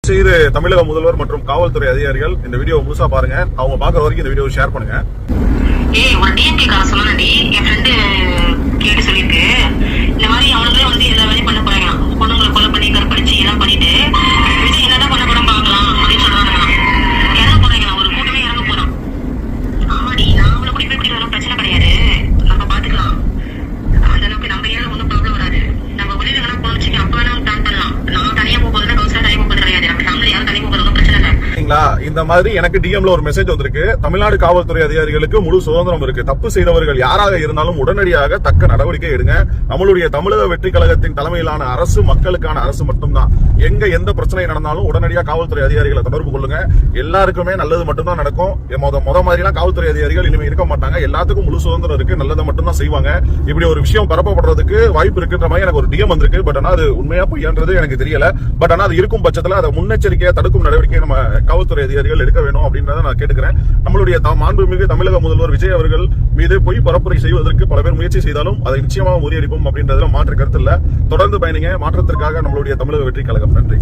செய்த தமிழக முதல்வர் மற்றும் காவல்துறை அதிகாரிகள் இந்த வீடியோ முழுசா பாருங்க. அவங்க பாக்குற வரைக்கும் இந்த வீடியோ ஷேர் பண்ணுங்க. ஒரு டிஎம்கே கார சொல்லணும்டி, என் ஃப்ரெண்டு கேட்டு சொல்லிருக்கு. இந்த மாதிரி அவனுங்களே வந்து எல்லா வேலையும் பண்ண போறாங்க. பொண்ணுங்களை கொலை பண்ணி கற்பழிச்சு எல்லாம் பண்ணிட்டு விஜய் என்னதான் பண்ண போறோம் பாக்கலாம் அப்படின்னு சொல்றாங்க. இறங்க போறாங்க, ஒரு கூட்டமே இறங்க போறோம். ஆமாடி, நான் அவளை கூட்டி போய் இப்படி வரும் பிரச்சனை கிடையாது, நம்ம பாத்துக்கலாம். அந்த அளவுக்கு நம்ம ஏன் ஒன்றும் ப்ராப்ளம் வராது. நம்ம வெளியில வேணா போன வச்சுக்க, அப்ப வேணா பிளான் பண்ணலாம். நான் தனியா போகும்போது கவுன்சிலர் தனியா போகிறது கிடையாது. நம்ம ஃபேமிலி யாரும் தனியா போகிறது பிரச்சனை இல்லை. இந்த மாதிரி எனக்கு டிஎம்ல ஒரு மெசேஜ் வந்திருக்கு. தமிழ்நாடு காவல்துறை அதிகாரிகளுக்கு முழு சுதந்திரம் இருக்கு. தப்பு செய்தவர்கள் யாராக இருந்தாலும் உடனடியாக தக்க நடவடிக்கை எடுங்க. நம்மளுடைய தமிழக வெற்றி கழகத்தின் தலைமையிலான அரசு மக்களுக்கான அரசு மட்டும்தான். எங்க எந்த பிரச்சனை நடந்தாலும் உடனடியாக காவல்துறை அதிகாரிகளை தொடர்பு கொள்ளுங்க. எல்லாருக்குமே நல்லது மட்டும்தான் நடக்கும். முத மாதிரி எல்லாம் காவல்துறை அதிகாரிகள் இனிமே இருக்க மாட்டாங்க. எல்லாத்துக்கும் முழு சுதந்திரம் இருக்கு, நல்லதை மட்டும்தான் செய்வாங்க. இப்படி ஒரு விஷயம் பரப்பப்படுறதுக்கு வாய்ப்பு இருக்குன்ற மாதிரி எனக்கு ஒரு டிஎம் வந்திருக்கு. பட் ஆனா அது உண்மையா பொய்யான்றது எனக்கு தெரியல. பட் ஆனா அது இருக்கும் பட்சத்துல அதை முன்னெச்சரிக்கையா தடுக்கும் நடவடிக்கை நம்ம காவல்துறை அதிகாரிகள் எடுக்க வேணும் அப்படின்றத நான் கேட்டுக்கிறேன். நம்மளுடைய மாண்புமிகு தமிழக முதல்வர் விஜய் அவர்கள் மீது பொய் பரப்புரை செய்வதற்கு பல பேர் முயற்சி செய்தாலும் அதை நிச்சயமாக முறியடிப்போம் அப்படின்றதுல மாற்று கருத்து இல்ல. தொடர்ந்து பயணிங்க. மாற்றத்திற்காக நம்மளுடைய தமிழக வெற்றி கழகம். நன்றி.